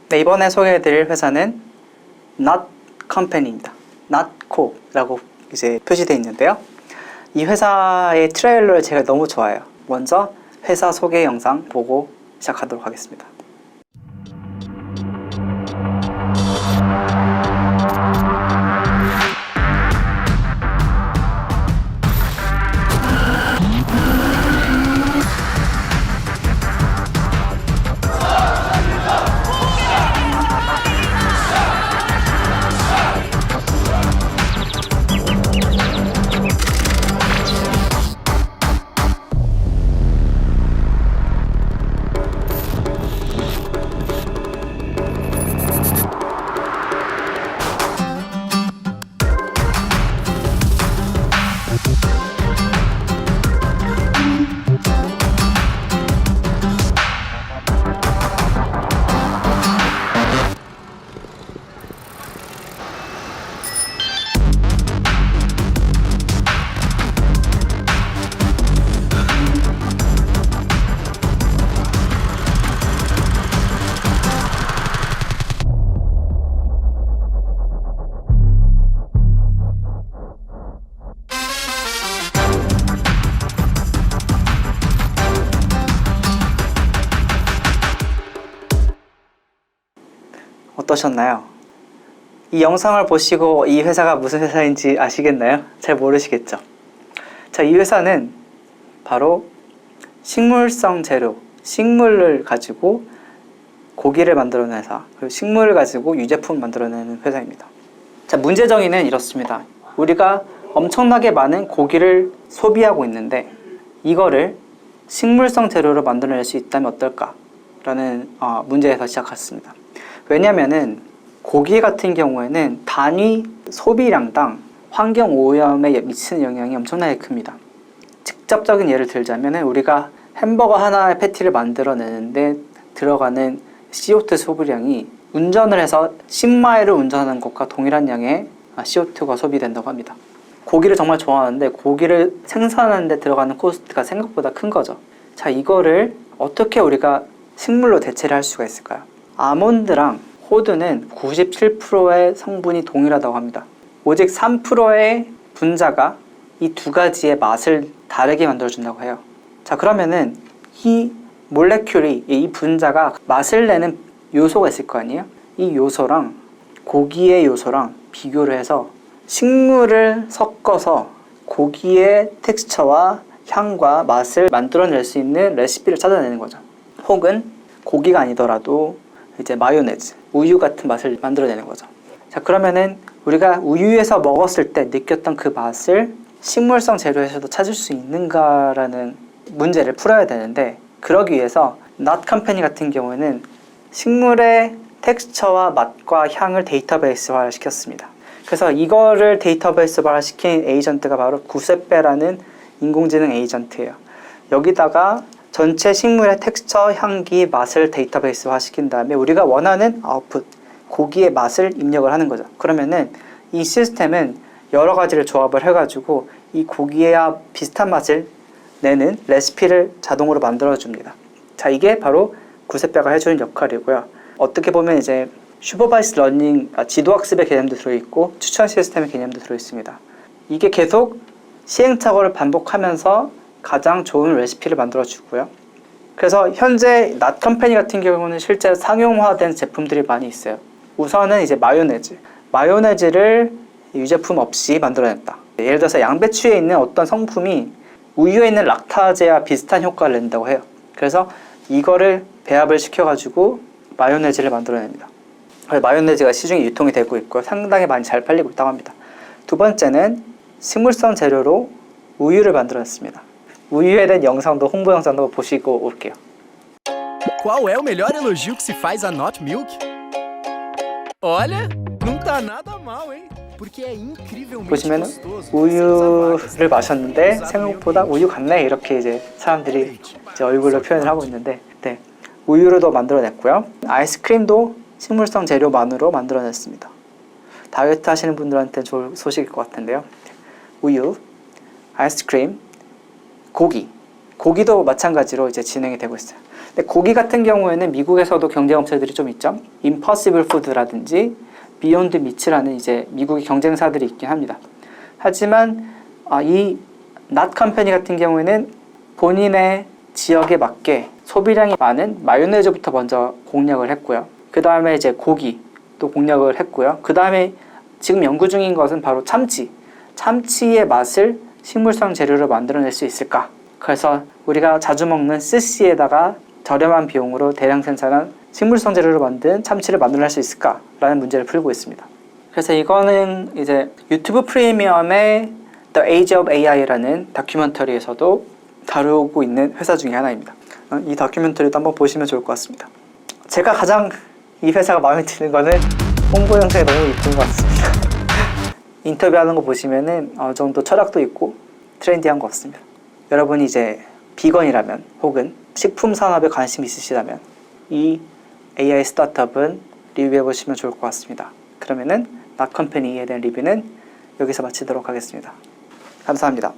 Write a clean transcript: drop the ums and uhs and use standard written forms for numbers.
네, 이번에 소개해드릴 회사는 Not Company입니다. Not Co라고 이제 표시되어 있는데요. 이 회사의 트레일러를 제가 너무 좋아해요. 먼저 회사 소개 영상 보고 시작하도록 하겠습니다. 어떠셨나요? 이 영상을 보시고 이 회사가 무슨 회사인지 아시겠나요? 잘 모르시겠죠? 자, 이 회사는 바로 식물성 재료, 식물을 가지고 고기를 만들어내는 회사, 그리고 식물을 가지고 유제품을 만들어내는 회사입니다. 자, 문제 정의는 이렇습니다. 우리가 엄청나게 많은 고기를 소비하고 있는데 이거를 식물성 재료로 만들어낼 수 있다면 어떨까? 라는 문제에서 시작했습니다. 왜냐면은 고기 같은 경우에는 단위 소비량당 환경 오염에 미치는 영향이 엄청나게 큽니다. 직접적인 예를 들자면은 우리가 햄버거 하나의 패티를 만들어내는데 들어가는 CO2 소비량이 운전을 해서 10마일을 운전하는 것과 동일한 양의 CO2가 소비된다고 합니다. 고기를 정말 좋아하는데 고기를 생산하는 데 들어가는 코스트가 생각보다 큰 거죠. 자, 이거를 어떻게 우리가 식물로 대체를 할 수가 있을까요? 아몬드랑 호두는 97%의 성분이 동일하다고 합니다. 오직 3%의 분자가 이 두 가지의 맛을 다르게 만들어준다고 해요. 자, 그러면은 이 몰레큘이, 이 분자가 맛을 내는 요소가 있을 거 아니에요? 이 요소랑 고기의 요소랑 비교를 해서 식물을 섞어서 고기의 텍스처와 향과 맛을 만들어낼 수 있는 레시피를 찾아내는 거죠. 혹은 고기가 아니더라도 이제 마요네즈, 우유 같은 맛을 만들어내는 거죠. 자, 그러면은 우리가 우유에서 먹었을 때 느꼈던 그 맛을 식물성 재료에서도 찾을 수 있는가라는 문제를 풀어야 되는데, 그러기 위해서 Not Company 같은 경우에는 식물의 텍스처와 맛과 향을 데이터베이스화 시켰습니다. 그래서 이거를 데이터베이스화 시킨 에이전트가 바로 구세빼라는 인공지능 에이전트예요. 여기다가 전체 식물의 텍스처, 향기, 맛을 데이터베이스화 시킨 다음에 우리가 원하는 아웃풋, 고기의 맛을 입력을 하는 거죠. 그러면은 이 시스템은 여러 가지를 조합을 해가지고 이 고기와 비슷한 맛을 내는 레시피를 자동으로 만들어줍니다. 자, 이게 바로 구세빼가 해주는 역할이고요. 어떻게 보면 이제 슈퍼바이스 러닝, 지도학습의 개념도 들어있고 추천 시스템의 개념도 들어있습니다. 이게 계속 시행착오를 반복하면서 가장 좋은 레시피를 만들어주고요. 그래서 현재 Not Company 같은 경우는 실제 상용화된 제품들이 많이 있어요. 우선은 이제 마요네즈를 유제품 없이 만들어냈다. 예를 들어서 양배추에 있는 어떤 성품이 우유에 있는 락타제와 비슷한 효과를 낸다고 해요. 그래서 이거를 배합을 시켜가지고 마요네즈를 만들어냅니다. 마요네즈가 시중에 유통이 되고 있고 상당히 많이 잘 팔리고 있다고 합니다. 두 번째는 식물성 재료로 우유를 만들어냈습니다. 우유에 대한 영상도, 홍보 영상도 보시고 올게요. Qual é o melhor elogio que se faz a Not Milk? Olha, não tá nada mal, hein? Porque é incrivelmente 보시면 gostoso. 우유를 마셨는데 생각보다 우유 같네, 이렇게 이제 사람들이 이제 얼굴로 표현을 하고 있는데, 네, 우유로도 만들어냈고요. 아이스크림도 식물성 재료만으로 만들어냈습니다. 다이어트 하시는 분들한테 좋은 소식일 것 같은데요. 우유, 아이스크림, 고기 고기도 마찬가지로 이제 진행이 되고 있어요. 근데 고기 같은 경우에는 미국에서도 경쟁 업체들이 좀 있죠. 임퍼시블 푸드라든지 비욘드 미츠라는 이제 미국의 경쟁사들이 있긴 합니다. 하지만 이 낫 컴퍼니 같은 경우에는 본인의 지역에 맞게 소비량이 많은 마요네즈부터 먼저 공략을 했고요. 그 다음에 이제 고기도 공략을 했고요. 그 다음에 지금 연구 중인 것은 바로 참치의 맛을 식물성 재료로 만들어낼 수 있을까? 그래서 우리가 자주 먹는 스시에다가 저렴한 비용으로 대량 생산한 식물성 재료로 만든 참치를 만들어낼 수 있을까? 라는 문제를 풀고 있습니다. 그래서 이거는 이제 유튜브 프리미엄의 The Age of AI라는 다큐멘터리에서도 다루고 있는 회사 중에 하나입니다. 이 다큐멘터리도 한번 보시면 좋을 것 같습니다. 제가 가장 이 회사가 마음에 드는 거는 홍보 영상이 너무 이쁜 것 같습니다. 인터뷰하는 거 보시면은 어느 정도 철학도 있고 트렌디한 것 같습니다. 여러분이 이제 비건이라면 혹은 식품 산업에 관심 있으시다면 이 AI 스타트업은 리뷰해 보시면 좋을 것 같습니다. 그러면은 낫컴퍼니에 대한 리뷰는 여기서 마치도록 하겠습니다. 감사합니다.